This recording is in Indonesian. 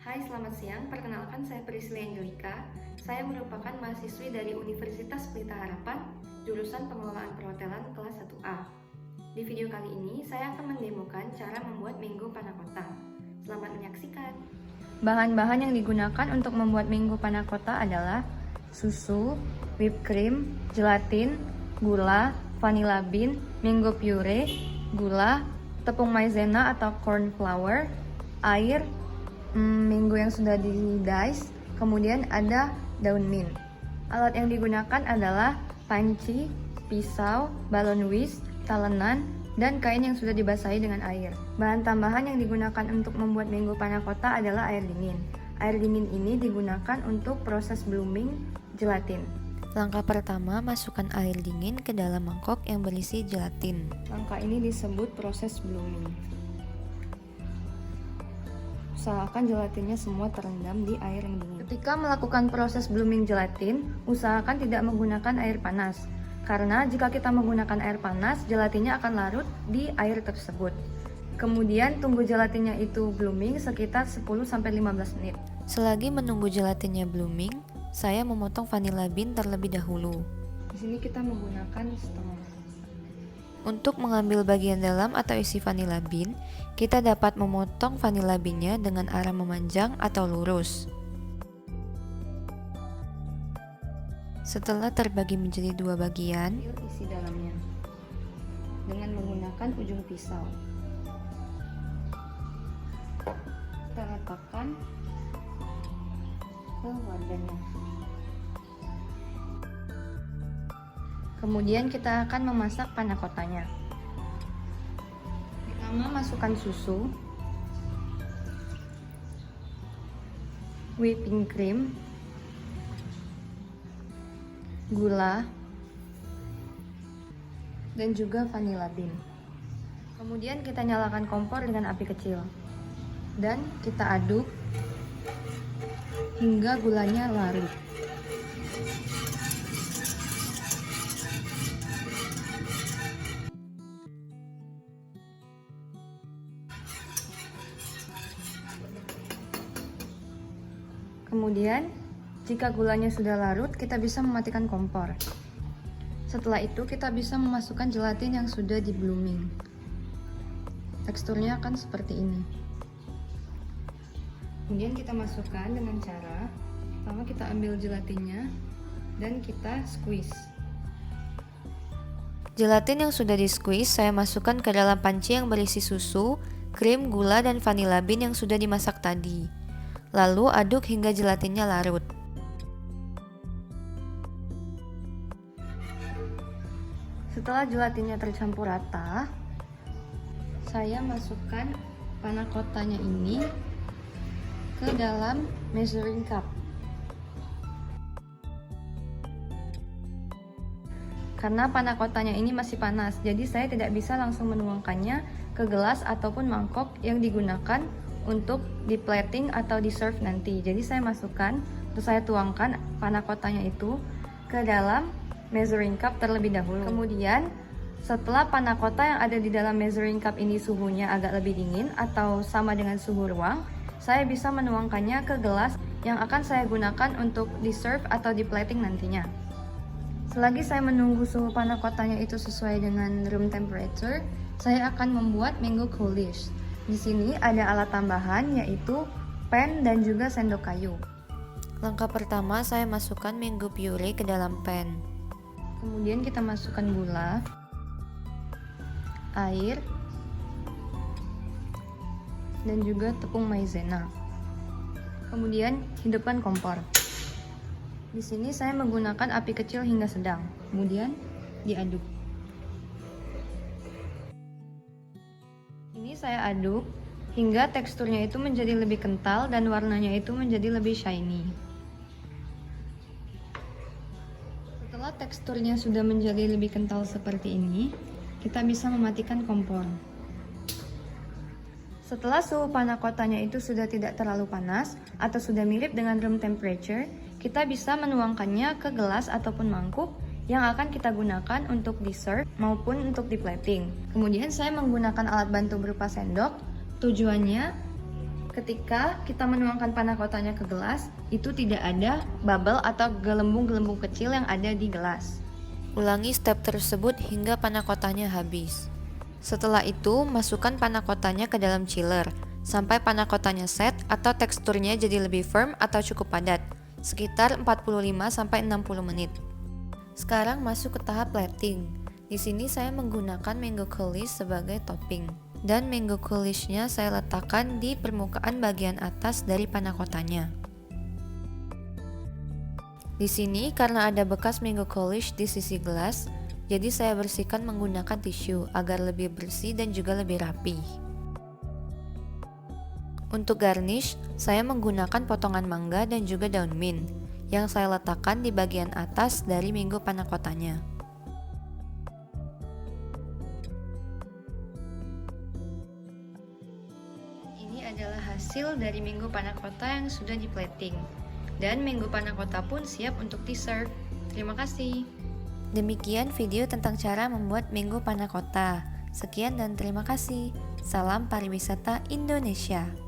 Hai, selamat siang. Perkenalkan, saya Priscilla Angelika. Saya merupakan mahasiswi dari Universitas Pelita Harapan, jurusan Pengelolaan Perhotelan kelas 1A. Di video kali ini, saya akan mendemokan cara membuat mango panna cotta. Selamat menyaksikan. Bahan-bahan yang digunakan untuk membuat mango panna cotta adalah susu, whipped cream, gelatin, gula, vanilla bean, mango puree, gula, tepung maizena atau corn flour, air, mango yang sudah di-dice, kemudian ada daun mint. Alat yang digunakan adalah panci, pisau, balon whisk, talenan, dan kain yang sudah dibasahi dengan air. Bahan tambahan yang digunakan untuk membuat mango panna cotta adalah air dingin. Air dingin ini digunakan untuk proses blooming gelatin. Langkah pertama, masukkan air dingin ke dalam mangkok yang berisi gelatin. Langkah ini disebut proses blooming. Usahakan gelatinnya semua terendam di air yang dingin. Ketika melakukan proses blooming gelatin, usahakan tidak menggunakan air panas. Karena jika kita menggunakan air panas, gelatinnya akan larut di air tersebut. Kemudian tunggu gelatinnya itu blooming sekitar 10-15 menit. Selagi menunggu gelatinnya blooming, saya memotong vanilla bean terlebih dahulu. Di sini kita menggunakan setengah. Untuk mengambil bagian dalam atau isi vanilla bean, kita dapat memotong vanilla bean-nya dengan arah memanjang atau lurus. Setelah terbagi menjadi dua bagian, Isi dalamnya dengan menggunakan ujung pisau. Kita letakkan ke wadahnya. Kemudian kita akan memasak panna cottanya. Pertama, masukkan susu, whipping cream, gula, dan juga vanilla bean. Kemudian kita nyalakan kompor dengan api kecil dan kita aduk hingga gulanya larut. Kemudian, jika gulanya sudah larut, kita bisa mematikan kompor. Setelah itu, kita bisa memasukkan gelatin yang sudah di blooming. Teksturnya akan seperti ini. Kemudian kita masukkan dengan cara, pertama kita ambil gelatinnya dan kita squeeze. gelatin yang sudah di-squeeze saya masukkan ke dalam panci yang berisi susu, krim, gula, dan vanilla bean yang sudah dimasak tadi. Lalu aduk hingga gelatinnya larut. Setelah gelatinnya tercampur rata, saya masukkan panna cottanya ini ke dalam measuring cup. Karena panna cottanya ini masih panas, jadi saya tidak bisa langsung menuangkannya ke gelas ataupun mangkok yang digunakan untuk di plating atau di serve nanti. Jadi saya masukkan, terus saya tuangkan panna cottanya itu ke dalam measuring cup terlebih dahulu. Kemudian setelah panna cotta yang ada di dalam measuring cup ini suhunya agak lebih dingin atau sama dengan suhu ruang, saya bisa menuangkannya ke gelas yang akan saya gunakan untuk di serve atau di plating nantinya. Selagi saya menunggu suhu panna cottanya itu sesuai dengan room temperature, saya akan membuat mango coulis. Di sini ada alat tambahan yaitu pan dan juga sendok kayu. Langkah pertama, saya masukkan mango puree ke dalam pan. Kemudian kita masukkan gula, air, dan juga tepung maizena. Kemudian hidupkan kompor. Di sini saya menggunakan api kecil hingga sedang. Kemudian diaduk. Ini saya aduk hingga teksturnya itu menjadi lebih kental dan warnanya itu menjadi lebih shiny. Setelah teksturnya sudah menjadi lebih kental seperti ini, kita bisa mematikan kompor. Setelah suhu panna cottanya itu sudah tidak terlalu panas atau sudah mirip dengan room temperature, kita bisa menuangkannya ke gelas ataupun mangkuk yang akan kita gunakan untuk di serve maupun untuk di plating. Kemudian saya menggunakan alat bantu berupa sendok. Tujuannya Ketika kita menuangkan panna cottanya ke gelas, itu tidak ada bubble atau gelembung-gelembung kecil yang ada di gelas. Ulangi step tersebut hingga panna cottanya habis. Setelah itu, masukkan panna cottanya ke dalam chiller, sampai panna cottanya set atau teksturnya jadi lebih firm atau cukup padat, sekitar 45-60 menit. Sekarang masuk ke tahap plating. Di sini saya menggunakan mango coulis sebagai topping. Dan mango coulisnya saya letakkan di permukaan bagian atas dari panna cottanya. Di sini karena ada bekas mango coulis di sisi gelas, jadi saya bersihkan menggunakan tisu agar lebih bersih dan juga lebih rapi. Untuk garnish, saya menggunakan potongan mangga dan juga daun mint yang saya letakkan di bagian atas dari mango panna cottanya. Ini adalah hasil dari mango panna cotta yang sudah di plating. Dan mango panna cotta pun siap untuk di-serve. Terima kasih. Demikian video tentang cara membuat mango panna cotta. Sekian dan terima kasih. Salam pariwisata Indonesia.